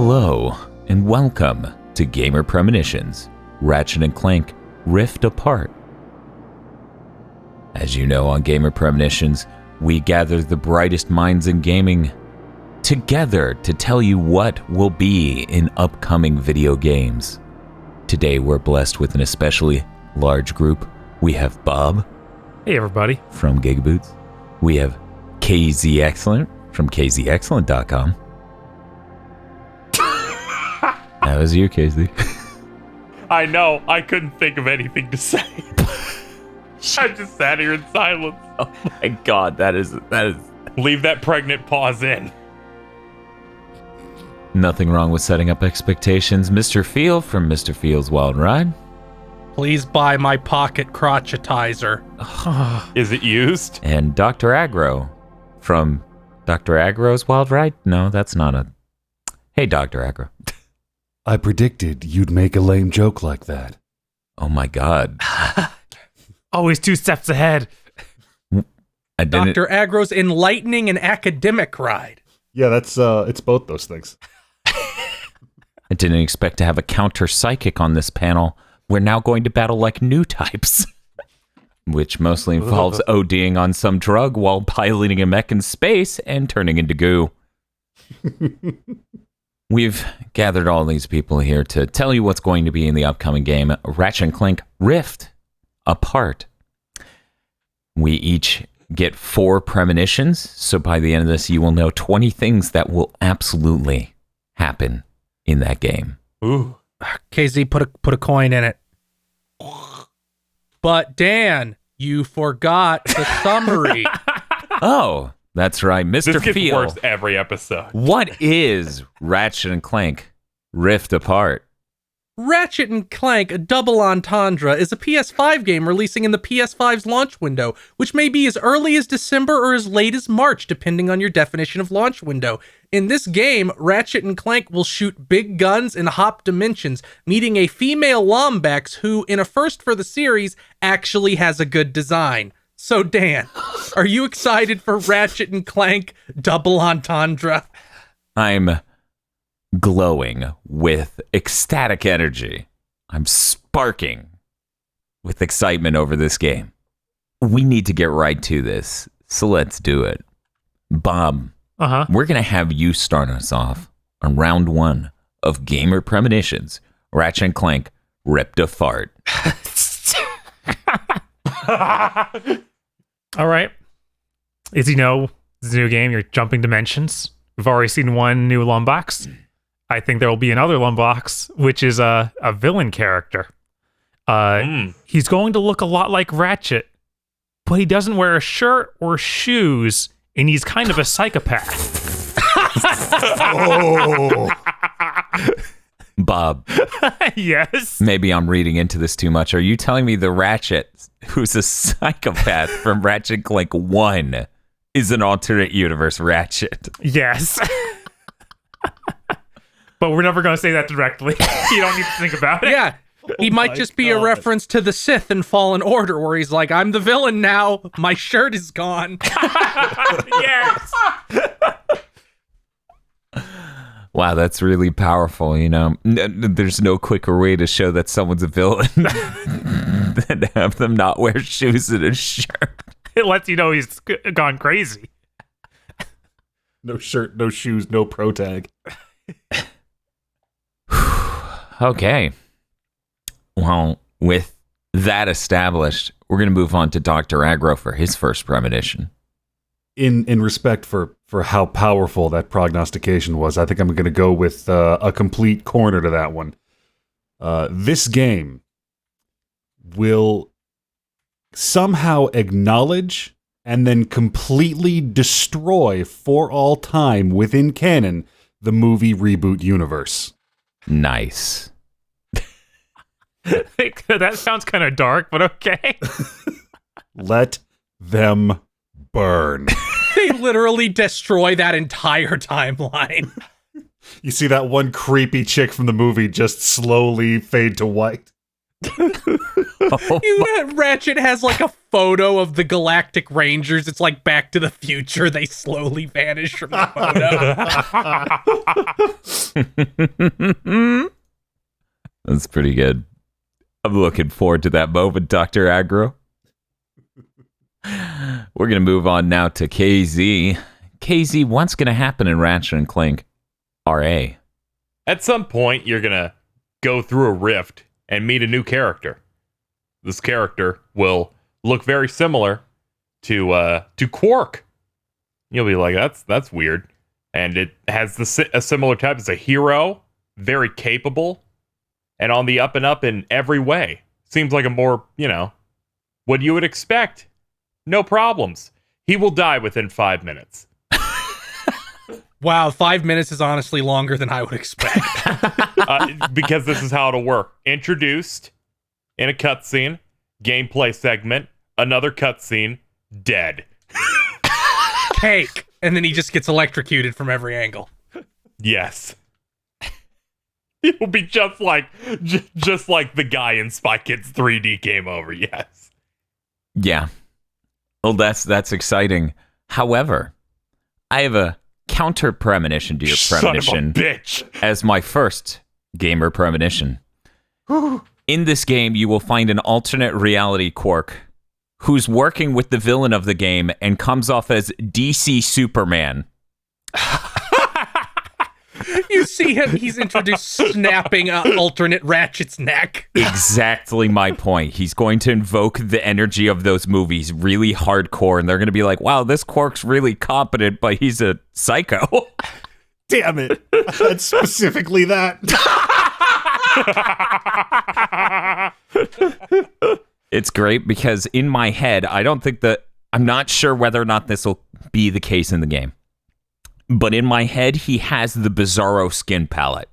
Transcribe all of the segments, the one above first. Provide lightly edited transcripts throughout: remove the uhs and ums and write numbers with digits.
Hello, and welcome to Gamer Premonitions, Ratchet & Clank Rift Apart. As you know, on Gamer Premonitions, we gather the brightest minds in gaming together to tell you what will be in upcoming video games. Today, we're blessed with an especially large group. We have Bob. Hey, everybody. From GigaBoots. We have KZ Excellent from kzexcellent.com. That was you, KZ. I know. I couldn't think of anything to say. I just sat here in silence. Oh my god, that is... Leave that pregnant pause in. Nothing wrong with setting up expectations. Mr. Field from Mr. Field's Wild Ride. Please buy my pocket crotchetizer. Is it used? And Dr. Aggro from Dr. Aggro's Wild Ride? No, that's not a... Hey, Dr. Aggro. I predicted you'd make a lame joke like that. Oh my god. Always 2 steps ahead. I didn't... Dr. Aggro's enlightening and academic ride. Yeah, that's it's both those things. I didn't expect to have a counter-psychic on this panel. We're now going to battle like new types. Which mostly involves ODing on some drug while piloting a mech in space and turning into goo. We've gathered all these people here to tell you what's going to be in the upcoming game, Ratchet & Clank Rift Apart. We each get 4 premonitions, so by the end of this, you will know 20 things that will absolutely happen in that game. Ooh. KZ, put a coin in it. But Dan, you forgot the summary. Oh, that's right, Mr. This gets Field. worse every episode. What is Ratchet & Clank Rift Apart? Ratchet & Clank A Double Entendre is a PS5 game releasing in the PS5's launch window, which may be as early as December or as late as March, depending on your definition of launch window. In this game, Ratchet & Clank will shoot big guns and hop dimensions, meeting a female lombax who, in a first for the series, actually has a good design. So Dan, are you excited for Ratchet & Clank Double Entendre? I'm glowing with ecstatic energy. I'm sparking with excitement over this game. We need to get right to this, so let's do it. Bob, we're going to have you start us off on round 1 of Gamer Premonitions, Ratchet & Clank Ripped Apart. All right. As you know, it's a new game. You're jumping dimensions. We've already seen one new lombax. I think there will be another lombax, which is a villain character. He's going to look a lot like Ratchet, but he doesn't wear a shirt or shoes, and he's kind of a psychopath. Oh. Bob. Yes? Maybe I'm reading into this too much. Are you telling me the Ratchet, who's a psychopath from Ratchet Clank 1, is an alternate universe Ratchet? Yes. But we're never going to say that directly. You don't need to think about it. Yeah, he might just be a reference to the Sith in Fallen Order, where he's like, I'm the villain now. My shirt is gone. Yes. Wow, that's really powerful, you know. There's no quicker way to show that someone's a villain than to have them not wear shoes and a shirt. It lets you know he's gone crazy. No shirt, no shoes, no pro tag. Okay. Well, with that established, we're going to move on to Dr. Aggro for his first premonition. In respect for how powerful that prognostication was, I think I'm going to go with a complete corner to that one. This game will somehow acknowledge and then completely destroy for all time within canon the movie reboot universe. Nice. That sounds kind of dark, but okay. Let them burn. They literally destroy that entire timeline. You see that one creepy chick from the movie just slowly fade to white. Ratchet has like a photo of the Galactic Rangers. It's like Back to the Future. They slowly vanish from the photo. That's pretty good. I'm looking forward to that moment, Dr. Aggro. We're going to move on now to KZ. KZ, what's going to happen in Ratchet & Clank RA? At some point, you're going to go through a rift and meet a new character. This character will look very similar to Quark. You'll be like, that's weird. And it has a similar type. It's a hero, very capable, and on the up and up in every way. Seems like a more, what you would expect. No problems. He will die within 5 minutes. Wow, 5 minutes is honestly longer than I would expect. Because this is how it'll work. Introduced in a cutscene, gameplay segment, another cutscene, dead. Cake. And then he just gets electrocuted from every angle. Yes. It will be just like the guy in Spy Kids 3D Game Over, yes. Yeah. Well, that's exciting. However, I have a counter premonition to your premonition. Son of a bitch. As my first gamer premonition. In this game, you will find an alternate reality Quark who's working with the villain of the game and comes off as DC Superman. You see him, he's introduced snapping alternate Ratchet's neck. Exactly my point. He's going to invoke the energy of those movies really hardcore, and they're going to be like, wow, this Quark's really competent, but he's a psycho. Damn it. That's specifically that. It's great because in my head, I'm not sure whether or not this will be the case in the game. But in my head, he has the Bizarro skin palette.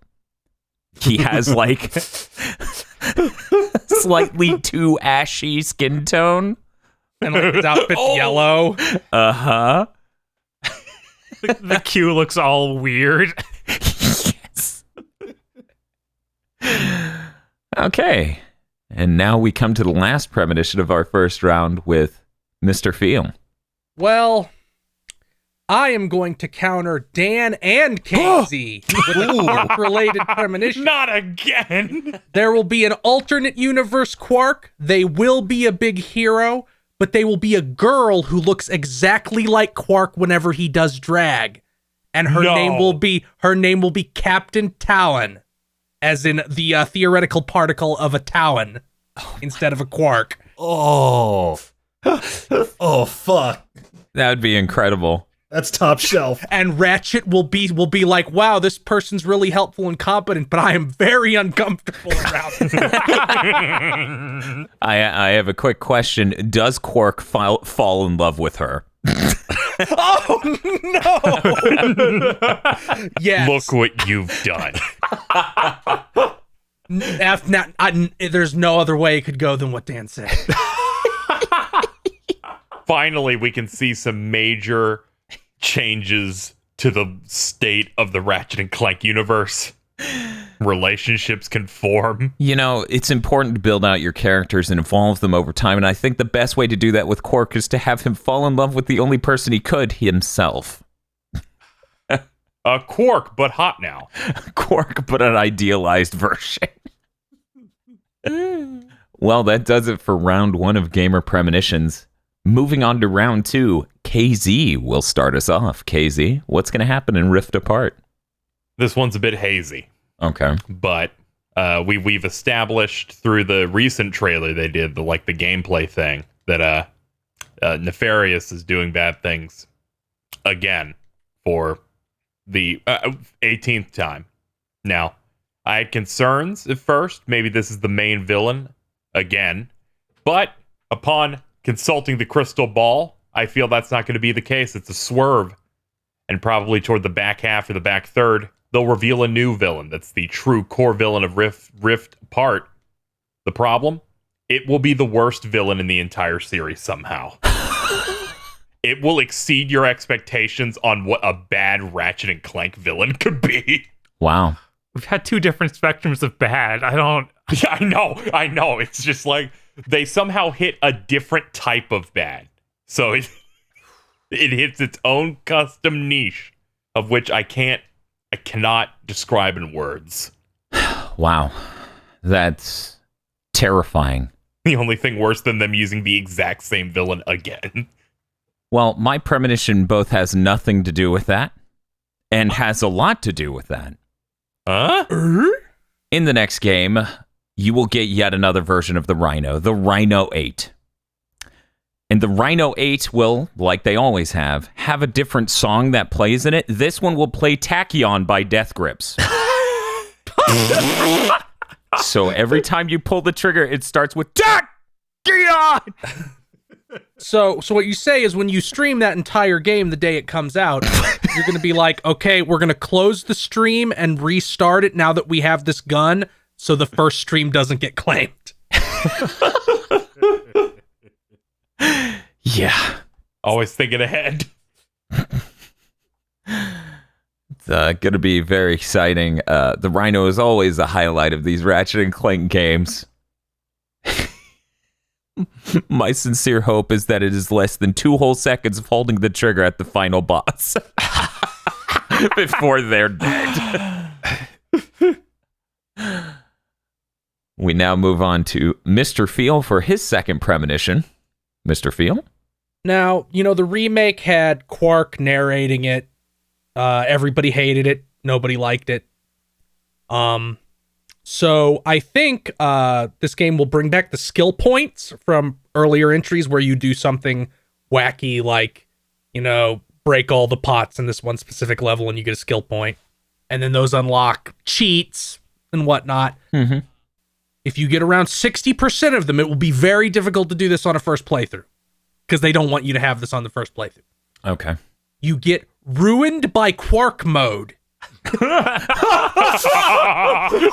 He has like slightly too ashy skin tone. And like his outfit's yellow. Uh-huh. The Q looks all weird. Yes. Okay. And now we come to the last premonition of our first round with Mr. Field. Well, I am going to counter Dan and KZ with a Quark-related premonition. Not again! There will be an alternate universe Quark. They will be a big hero, but they will be a girl who looks exactly like Quark whenever he does drag. And her name will be Captain Talon, as in the theoretical particle of a Talon instead of a Quark. Oh, fuck. That would be incredible. That's top shelf. And Ratchet will be like, wow, this person's really helpful and competent, but I am very uncomfortable around them. I have a quick question. Does Quark fall in love with her? Oh, no! Yes. Look what you've done. There's no other way it could go than what Dan said. Finally, we can see some major changes to the state of the Ratchet and Clank universe. Relationships can form. You know, it's important to build out your characters and evolve them over time, and I think the best way to do that with Quark is to have him fall in love with the only person he could, himself. Quark, but hot now. Quark, but an idealized version. Well, that does it for round one of Gamer Premonitions. Moving on to round two, KZ will start us off. KZ, what's going to happen in Rift Apart? This one's a bit hazy. Okay. But we've established through the recent trailer they did, the gameplay thing, that Nefarious is doing bad things again for the 18th time. Now, I had concerns at first. Maybe this is the main villain again. But upon consulting the crystal ball, I feel that's not going to be the case. It's a swerve. And probably toward the back half or the back third, they'll reveal a new villain that's the true core villain of Rift Apart. The problem? It will be the worst villain in the entire series somehow. It will exceed your expectations on what a bad Ratchet and Clank villain could be. Wow. We've had two different spectrums of bad. Yeah, I know. It's just like, they somehow hit a different type of bad. So it hits its own custom niche, of which I cannot describe in words. Wow. That's terrifying. The only thing worse than them using the exact same villain again. Well, my premonition both has nothing to do with that and has a lot to do with that. Huh? In the next game, you will get yet another version of the Rhino 8. And the Rhino 8 will, like they always have a different song that plays in it. This one will play Tachyon by Death Grips. So every time you pull the trigger, it starts with Tachyon! So what you say is when you stream that entire game the day it comes out, you're going to be like, okay, we're going to close the stream and restart it now that we have this gun, so the first stream doesn't get claimed. Yeah. Always thinking ahead. It's going to be very exciting. The Rhino is always the highlight of these Ratchet and Clank games. My sincere hope is that it is less than 2 whole seconds of holding the trigger at the final boss before they're dead. We now move on to Mr. Feel for his second premonition. Mr. Feel? Now, the remake had Quark narrating it. Everybody hated it. Nobody liked it. So I think this game will bring back the skill points from earlier entries where you do something wacky like, break all the pots in this one specific level and you get a skill point. And then those unlock cheats and whatnot. Mm-hmm. If you get around 60% of them, it will be very difficult to do this on a first playthrough because they don't want you to have this on the first playthrough. Okay. You get ruined by Quark mode.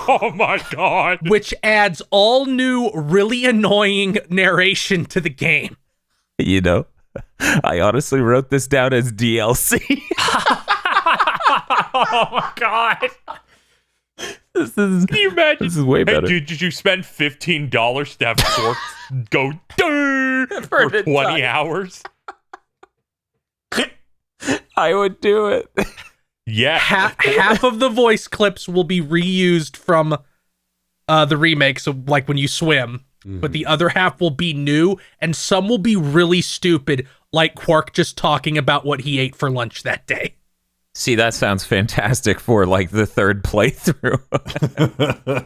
Oh my god. Which adds all new, really annoying narration to the game. I honestly wrote this down as DLC. Oh my god. Can you imagine? This is way better. Hey, dude, did you spend $15 to have Quark go for 20 hours? I would do it. Yeah. Half of the voice clips will be reused from the remake, so like when you swim, but the other half will be new, and some will be really stupid, like Quark just talking about what he ate for lunch that day. See, that sounds fantastic for like the third playthrough.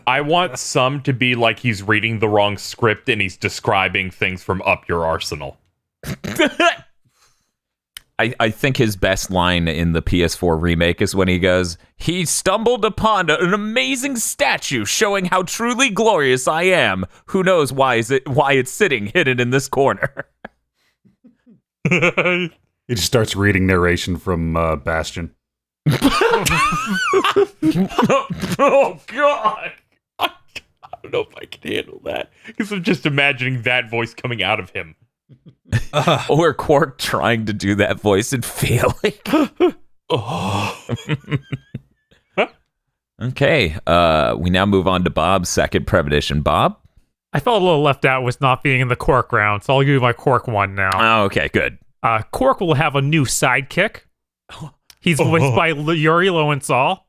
I want some to be like he's reading the wrong script and he's describing things from Up Your Arsenal. I think his best line in the PS4 remake is when he goes, "He stumbled upon an amazing statue showing how truly glorious I am. Who knows why it's sitting hidden in this corner?" He just starts reading narration from Bastion. Oh god. I don't know if I can handle that because I'm just imagining that voice coming out of him. Or Quark trying to do that voice and failing. Okay, we now move on to Bob's second premonition. Bob? I felt a little left out with not being in the Quark round, so I'll give you my Quark one now. Oh, okay, good. Quark will have a new sidekick. He's voiced by Yuri Lowenthal.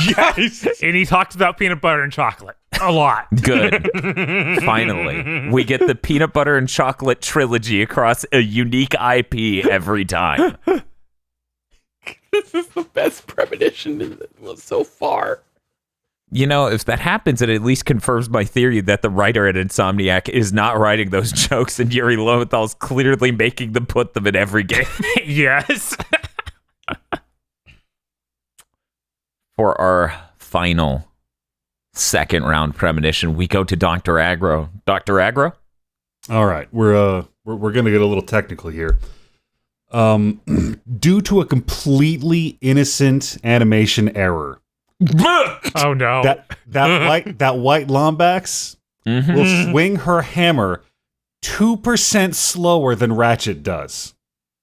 Yes! And he talks about peanut butter and chocolate a lot. Good. Finally, we get the peanut butter and chocolate trilogy across a unique IP every time. This is the best premonition so far. If that happens, it at least confirms my theory that the writer at Insomniac is not writing those jokes and Yuri Lowenthal's clearly making them put them in every game. Yes. For our final second round premonition, we go to Dr. Aggro. Dr. Aggro? All right, we're gonna get a little technical here. Due to a completely innocent animation error, Oh no. that white lombax will swing her hammer 2% slower than Ratchet does.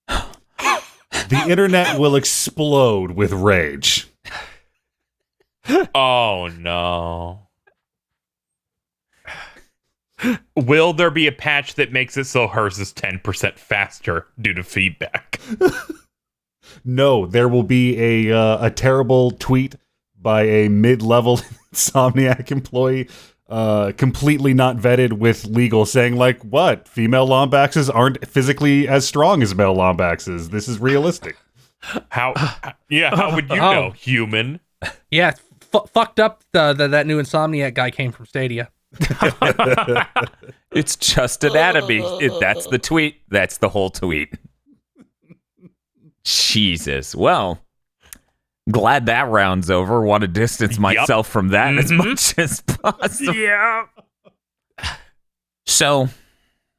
The internet will explode with rage. Oh no. Will there be a patch that makes it so hers is 10% faster due to feedback? No, there will be a terrible tweet by a mid-level Insomniac employee, completely not vetted with legal, saying like, "What? Female lombaxes aren't physically as strong as male lombaxes. This is realistic." How would you know, human? Yeah, fucked up. That new Insomniac guy came from Stadia. It's just anatomy. That's the tweet. That's the whole tweet. Jesus. Well, glad that round's over. Want to distance myself from that as much as possible. Yeah. So,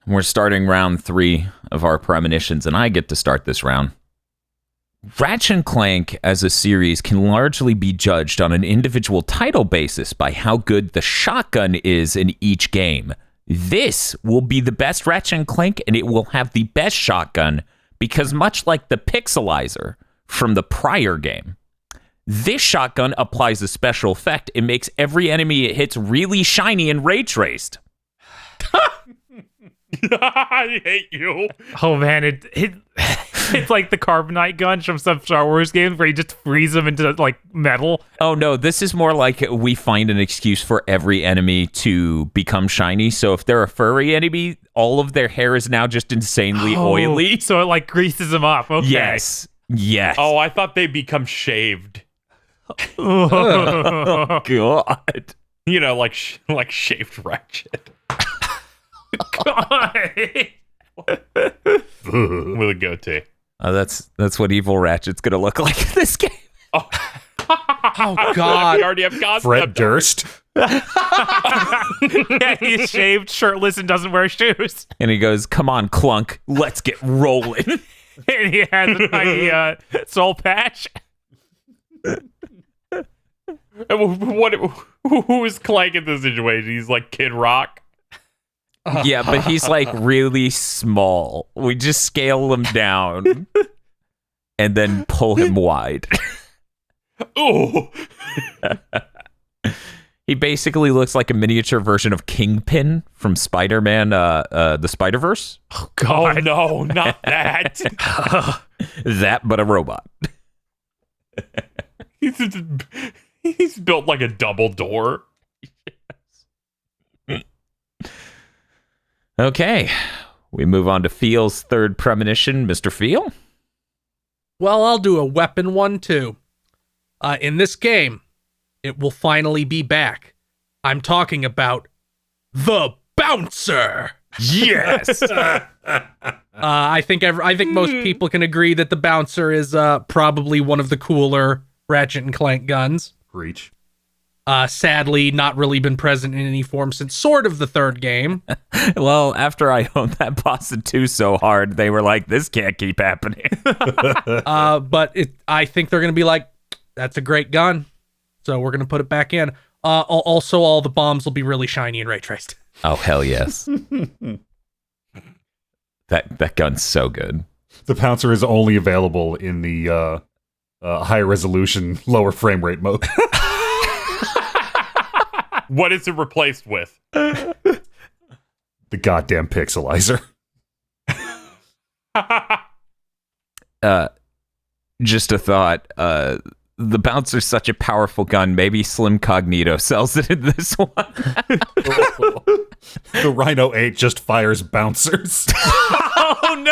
we're starting round 3 of our premonitions, and I get to start this round. Ratchet Clank as a series can largely be judged on an individual title basis by how good the shotgun is in each game. This will be the best Ratchet Clank, and it will have the best shotgun because much like the pixelizer from the prior game, this shotgun applies a special effect. It makes every enemy it hits really shiny and ray traced. I hate you. Oh man, it's like the carbonite guns from some Star Wars games where you just freeze them into like metal. Oh no, this is more like we find an excuse for every enemy to become shiny. So if they're a furry enemy, all of their hair is now just insanely oily. So it like greases them up. Okay. Yes. Oh, I thought they become shaved. Oh, God. You know, like shaved Ratchet. God. With a goatee. That's what evil Ratchet's gonna look like in this game. Oh, Oh God! we already have concept. Fred Durst. Yeah, he's shaved, shirtless, and doesn't wear shoes. And he goes, "Come on, Clunk, let's get rolling." And he has a tiny soul patch. Who is Clank in this situation? He's like Kid Rock. Yeah, but he's like really small. We just scale him down and then pull him wide. Ooh. He basically looks like a miniature version of Kingpin from Spider-Man, the Spider-Verse. Oh Oh God. no, not that. That, but a robot. He's built like a double door. Okay, we move on to Feel's third premonition. Mr. Feel? Well, I'll do a weapon one too. In this game, it will finally be back. I'm talking about the bouncer. Yes! I think most people can agree that the bouncer is probably one of the cooler Ratchet and Clank guns. Preach. Sadly, not really been present in any form since sort of the third game. Well, after I owned that boss in 2 so hard, they were like, this can't keep happening. But I think they're going to be like, that's a great gun. So we're going to put it back in. Also, all the bombs will be really shiny and ray traced. Oh, hell yes. That gun's so good. The Pouncer is only available in the high resolution, lower frame rate mode. What is it replaced with? The goddamn pixelizer. Just a thought. The Bouncer's such a powerful gun. Maybe Slim Cognito sells it in this one. The Rhino 8 just fires bouncers. Oh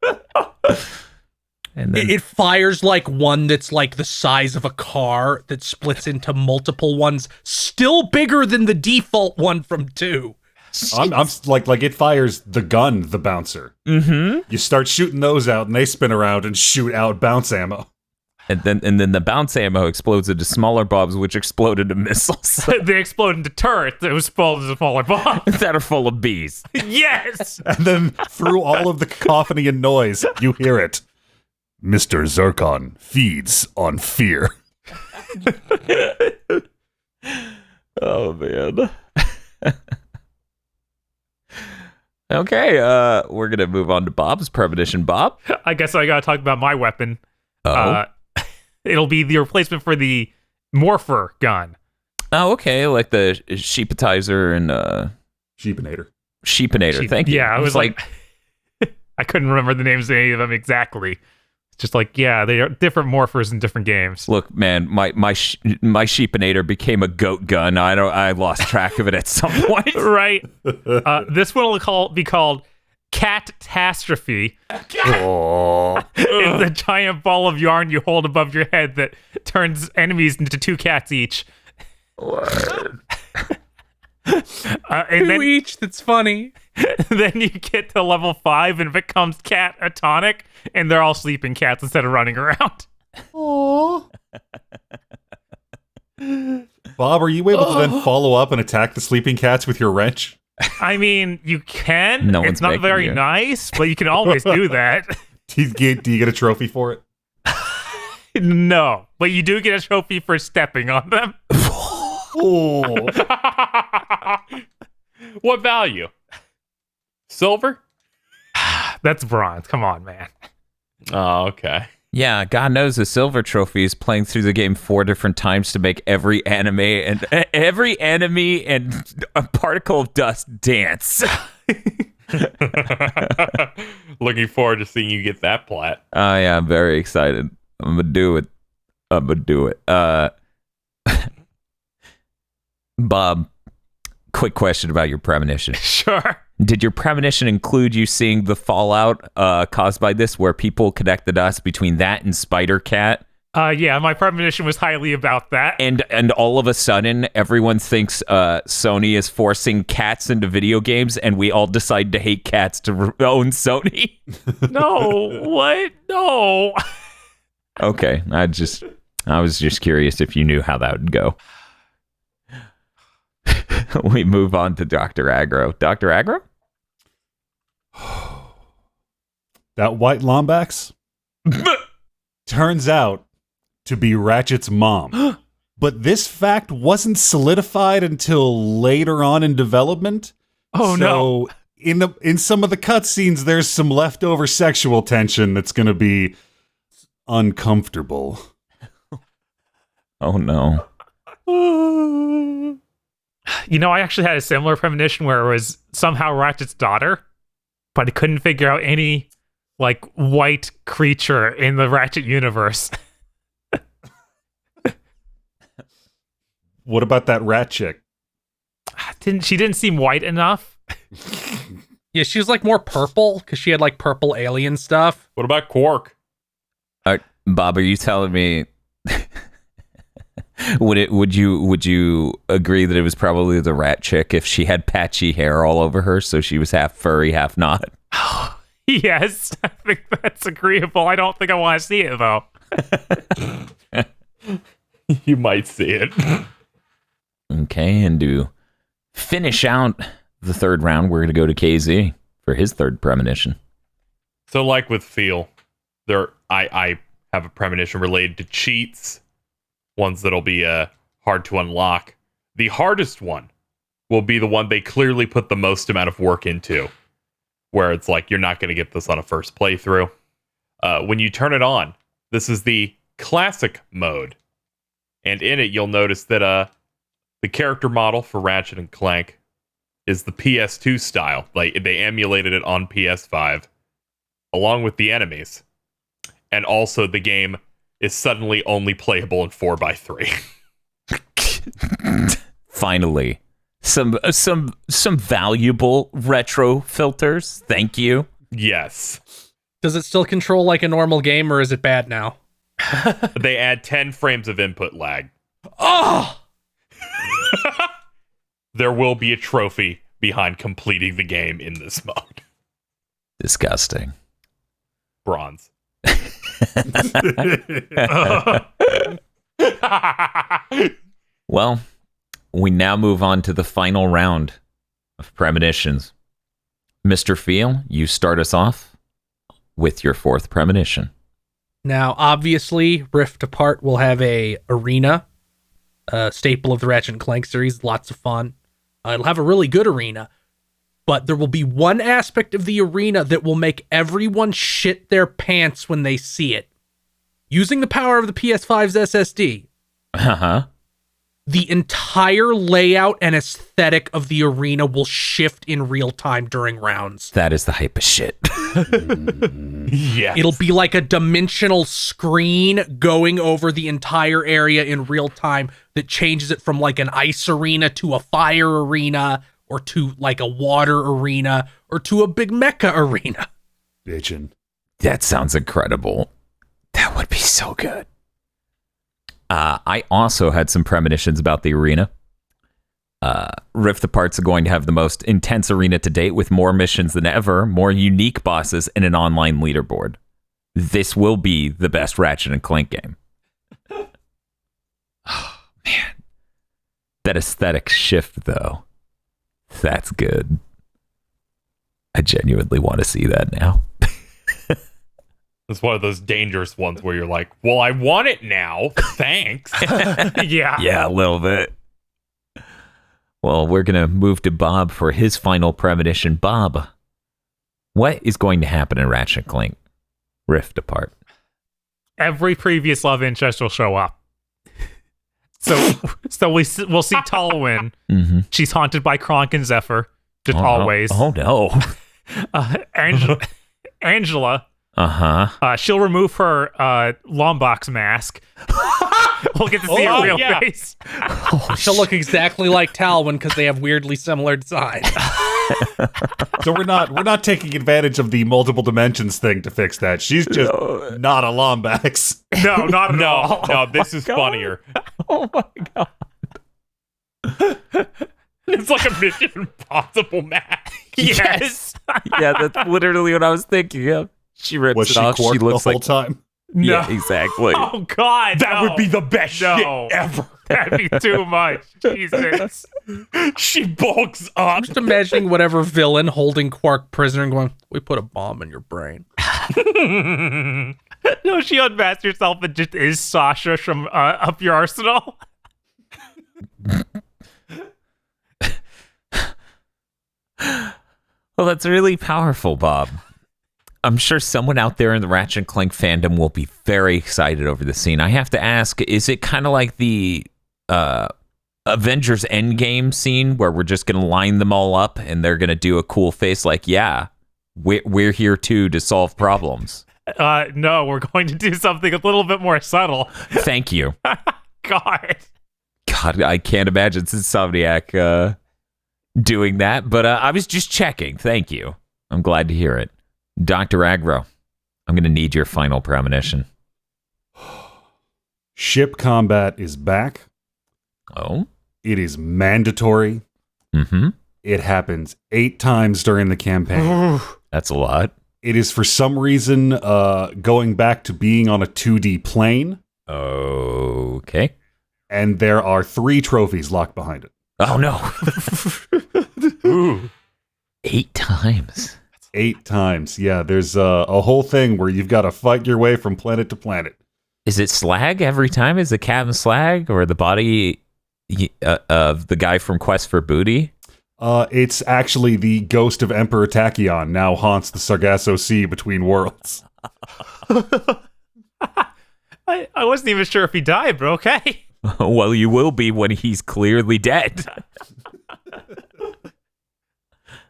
no! And then, It fires like one that's like the size of a car that splits into multiple ones, still bigger than the default one from 2. I'm like it fires the gun, the bouncer. mm-hmm. You start shooting those out, and they spin around and shoot out bounce ammo. And then the bounce ammo explodes into smaller bombs, which explode into missiles They explode into turrets. It was full as a smaller bomb. that are full of bees. Yes. And then through all of the cacophony and noise, you hear it. Mr. Zircon feeds on fear. Oh man. Okay, we're gonna move on to Bob's premonition. Bob. I guess I gotta talk about my weapon. Oh. It'll be the replacement for the Morpher gun. Oh, okay, like the sheepetizer and Sheepinator. sheepinator. Thank you. Yeah, I was like I couldn't remember the names of any of them exactly. It's just like, yeah, they are different morphers in different games. Look, man, my sheepinator became a goat gun. I lost track of it at some point. Right. This one will be called Catastrophe. Oh. It's a giant ball of yarn you hold above your head that turns enemies into 2 cats each. And Two each, that's funny. then you get to level 5 and it becomes catatonic, and they're all sleeping cats instead of running around. Aww. Bob, are you able to then follow up and attack the sleeping cats with your wrench? I mean, you can. No one's it's not making very you. nice, but you can always do that. Do you get a trophy for it? No, but you do get a trophy for stepping on them. Oh. What value? Silver? That's bronze. Come on, man. Oh, okay. Yeah, God knows the silver trophy is playing through the game 4 different times to make every enemy and a particle of dust dance. Looking forward to seeing you get that plat. Oh yeah, I'm very excited. I'm gonna do it. Bob, quick question about your premonition. Sure. Did your premonition include you seeing the fallout caused by this, where people connect the dots between that and Spider Cat? Yeah, my premonition was highly about that. And all of a sudden, everyone thinks Sony is forcing cats into video games, and we all decide to hate cats to own Sony. No, what? No. Okay, I was just curious if you knew how that would go. We move on to Dr. Aggro. Dr. Aggro? That white lombax turns out to be Ratchet's mom. But this fact wasn't solidified until later on in development. Oh, no. In some of the cutscenes, there's some leftover sexual tension that's going to be uncomfortable. Oh, no. You know, I actually had a similar premonition where it was somehow Ratchet's daughter, but I couldn't figure out any, like, white creature in the Ratchet universe. What about that rat chick? She didn't seem white enough. Yeah, she was like more purple because she had like purple alien stuff. What about Quark? Bob, are you telling me... Would you agree that it was probably the rat chick if she had patchy hair all over her, so she was half furry, half not? Yes, I think that's agreeable. I don't think I want to see it, though. You might see it. Okay, and to finish out the third round, we're going to go to KZ for his third premonition. So, like with Feel, I have a premonition related to cheats, ones that'll be hard to unlock. The hardest one will be the one they clearly put the most amount of work into, where it's like, you're not going to get this on a first playthrough. When you turn it on, this is the classic mode. And in it, you'll notice that the character model for Ratchet and Clank is the PS2 style. Like, they emulated it on PS5, along with the enemies. And also, the game is suddenly only playable in 4x3. Finally, some valuable retro filters. Thank you. Yes. Does it still control like a normal game, or is it bad now? They add 10 frames of input lag. Oh! There will be a trophy behind completing the game in this mode. Disgusting. Bronze. Well, we now move on to the final round of premonitions. Mr. Feel, you start us off with your fourth premonition. Now, obviously, Rift Apart will have a arena, staple of the Ratchet and Clank series. Lots of fun. It'll have a really good arena, but there will be one aspect of the arena that will make everyone shit their pants when they see it. Using the power of the PS5's SSD, Uh-huh. the entire layout and aesthetic of the arena will shift in real time during rounds. That is the hype of shit. Yeah. It'll be like a dimensional screen going over the entire area in real time that changes it from like an ice arena to a fire arena or to like a water arena or to a big mecha arena. Bitchin'. That sounds incredible. That would be so good. I also had some premonitions about the arena. Rift Apart's are going to have the most intense arena to date with more missions than ever, more unique bosses, and an online leaderboard. This will be the best Ratchet and Clank game. Oh, man. That aesthetic shift, though. That's good. I genuinely want to see that now. It's one of those dangerous ones where you're like, well, I want it now. Thanks. Yeah. Yeah, a little bit. Well, we're going to move to Bob for his final premonition. Bob, what is going to happen in Ratchet Clank Rift Apart? Every previous love interest will show up. So we'll see Talwyn. Mm-hmm. She's haunted by Kronk and Zephyr, just Oh, always. Oh, no. Angela. Uh-huh. She'll remove her lombax mask. We'll get to see her real face. She'll look exactly like Talwyn because they have weirdly similar designs. So we're not taking advantage of the multiple dimensions thing to fix that. She's just not a lombax. No, not at all. No, this is funnier. Oh, my God. It's like a Mission Impossible match. Yes. Yeah, that's literally what I was thinking of. She rips Was it she off. She Quark looks the whole like... time? No. Yeah, exactly. Oh, God. That would be the best No. shit ever. That'd be too much. Jesus. She bulks up. Just imagining whatever villain holding Quark prisoner and going, we put a bomb in your brain. No, she unmasks herself and just is Sasha from Up Your Arsenal. Well, that's really powerful, Bob. I'm sure someone out there in the Ratchet and Clank fandom will be very excited over the scene. I have to ask, is it kind of like the Avengers Endgame scene where we're just going to line them all up and they're going to do a cool face like, yeah, we're here too to solve problems? No, we're going to do something a little bit more subtle. Thank you. God, I can't imagine Insomniac doing that, but I was just checking. Thank you. I'm glad to hear it. Dr. Agro, I'm going to need your final premonition. Ship combat is back. Oh? It is mandatory. Mm-hmm. It happens 8 times during the campaign. That's a lot. It is for some reason going back to being on a 2D plane, Okay. and there are 3 trophies locked behind it. Oh, no. Ooh. 8 times. 8 times. Yeah, there's a whole thing where you've got to fight your way from planet to planet. Is it slag every time? Is the captain slag or the body of the guy from Quest for Booty? It's actually the ghost of Emperor Tachyon now haunts the Sargasso Sea between worlds. I wasn't even sure if he died, but okay. Well, you will be when he's clearly dead.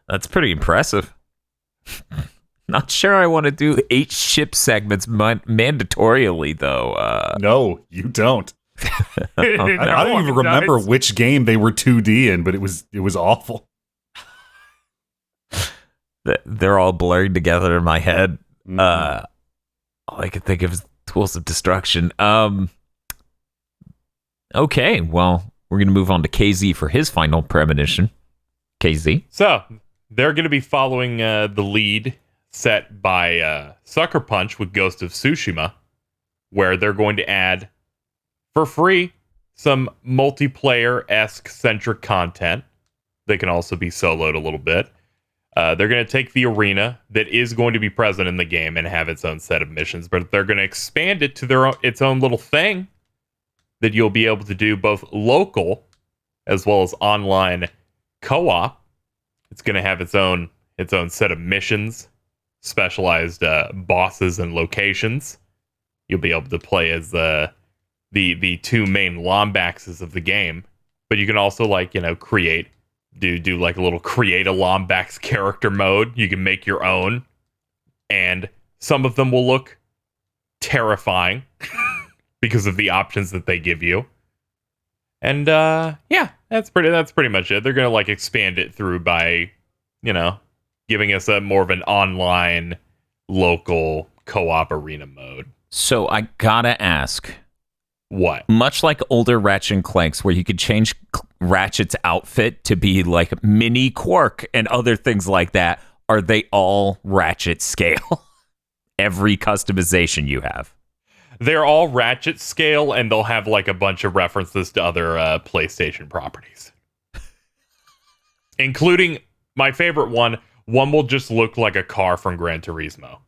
That's pretty impressive. Not sure I want to do 8 ship segments mandatorily, though. No, you don't. I don't even remember which game they were 2D in, but it was awful. They're all blurred together in my head. Mm-hmm. All I could think of is Tools of Destruction. Okay, well, we're going to move on to KZ for his final premonition. KZ? So, they're going to be following the lead set by Sucker Punch with Ghost of Tsushima, where they're going to add, for free, some multiplayer-esque centric content. They can also be soloed a little bit. They're going to take the arena that is going to be present in the game and have its own set of missions, but they're going to expand it to its own little thing that you'll be able to do both local as well as online co-op. It's going to have its own set of missions, specialized bosses and locations. You'll be able to play as the 2 main lombaxes of the game but you can also like, do like a little create a lombax character mode. You can make your own, and some of them will look terrifying because of the options that they give you. And that's pretty much it. They're gonna like expand it through by, giving us a more of an online local co-op arena mode. So I gotta ask, what? Much like older Ratchet and Clanks, where you could change Ratchet's outfit to be like mini Quark and other things like that, are they all Ratchet scale? Every customization you have? They're all Ratchet scale, and they'll have like a bunch of references to other PlayStation properties, including my favorite one. One will just look like a car from Gran Turismo.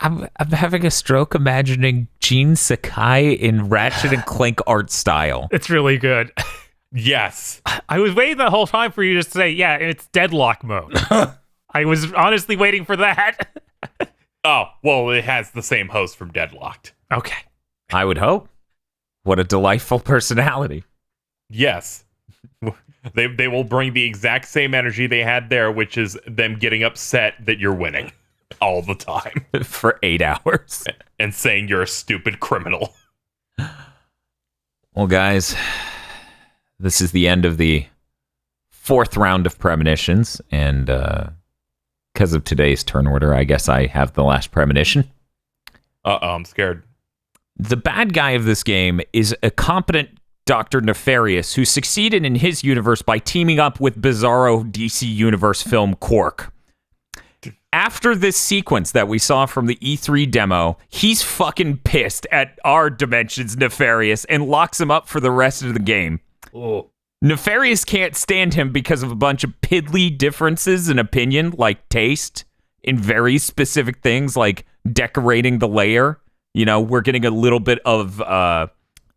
I'm having a stroke imagining Gene Sakai in Ratchet and Clank art style. It's really good. Yes. I was waiting the whole time for you to say, yeah, it's deadlock mode. I was honestly waiting for that. Oh, well, it has the same host from Deadlocked. Okay. I would hope. What a delightful personality. Yes. They will bring the exact same energy they had there, which is them getting upset that you're winning all the time. For 8 hours. And saying you're a stupid criminal. Well, guys, this is the end of the 4th round of premonitions, and because of today's turn order, I guess I have the last premonition. I'm scared. The bad guy of this game is a competent Dr. Nefarious who succeeded in his universe by teaming up with bizarro DC Universe film Quark. After this sequence that we saw from the E3 demo, he's fucking pissed at our dimension's Nefarious and locks him up for the rest of the game. Oh. Nefarious can't stand him because of a bunch of piddly differences in opinion, like taste, in very specific things like decorating the lair. We're getting a little bit of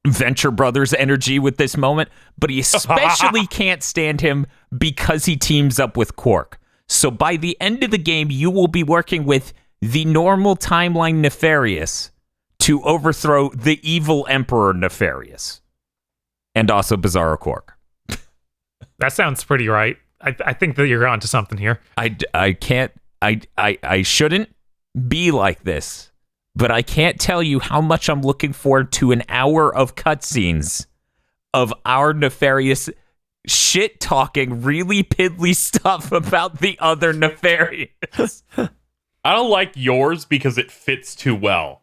Venture Brothers energy with this moment, but he especially can't stand him because he teams up with Quark. So by the end of the game, you will be working with the normal timeline Nefarious to overthrow the evil Emperor Nefarious. And also Bizarro Quark. That sounds pretty right. I think that you're onto something here. I shouldn't be like this, but I can't tell you how much I'm looking forward to an hour of cutscenes of our Nefarious shit talking really piddly stuff about the other Nefarious. I don't like yours because it fits too well.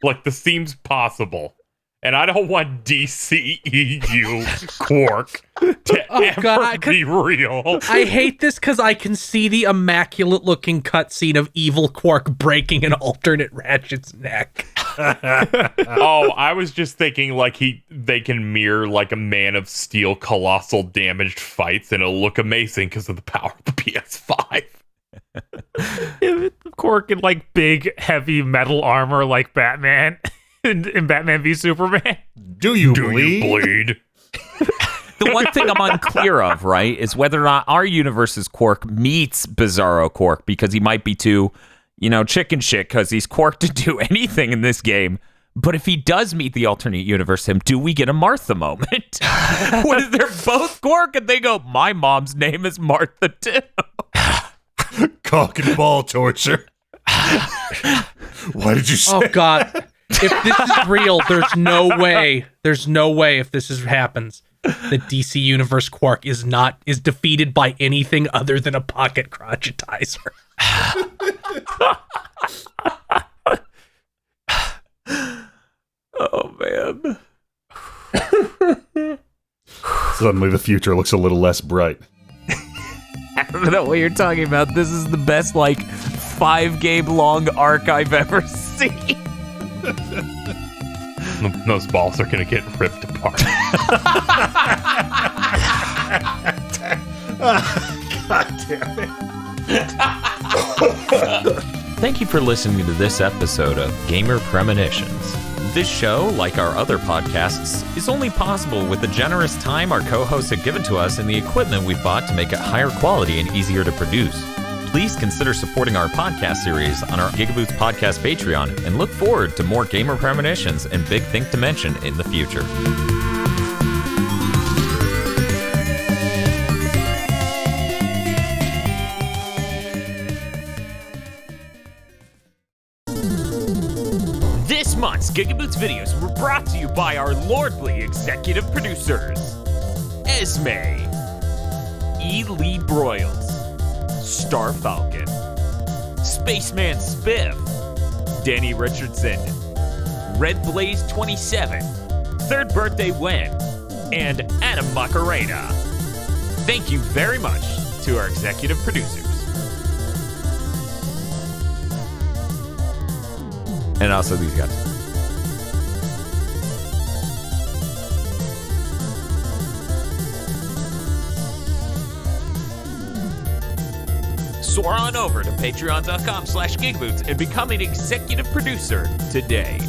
Like, this seems possible. And I don't want DCEU Quark to be real. I hate this because I can see the immaculate-looking cutscene of evil Quark breaking an alternate Ratchet's neck. Oh, I was just thinking like they can mirror like a Man of Steel colossal damaged fights, and it'll look amazing because of the power of the PS5. Quark in like big, heavy metal armor like Batman. In Batman v Superman. Do you bleed? The one thing I'm unclear of, right, is whether or not our universe's Quark meets Bizarro Quark, because he might be too, chicken shit because he's Quark to do anything in this game. But if he does meet the alternate universe him, do we get a Martha moment? What if they're both Quark and they go, my mom's name is Martha too? Cock and ball torture. What did you say? Oh, God. If this is real, there's no way if this happens that DC Universe Quark is defeated by anything other than a pocket crotchetizer. Oh, man. Suddenly the future looks a little less bright. I don't know what you're talking about. This is the best, 5-game long arc I've ever seen. Those balls are going to get ripped apart. God damn it. Thank you for listening to this episode of Gamer Premonitions. This show, like our other podcasts, is only possible with the generous time our co-hosts have given to us and the equipment we've bought to make it higher quality and easier to produce. Please consider supporting our podcast series on our GigaBoots podcast Patreon and look forward to more Gamer Premonitions and Big Think Dimension in the future. month's GigaBoots videos were brought to you by our lordly executive producers, Esme, E. Lee Broyles, Star Falcon, Spaceman Spiff, Danny Richardson, Red Blaze 27, Third Birthday Wen, and Adam Macarena. Thank you very much to our executive producers. And also these guys. Soar on over to patreon.com/GigaBoots and become an executive producer today.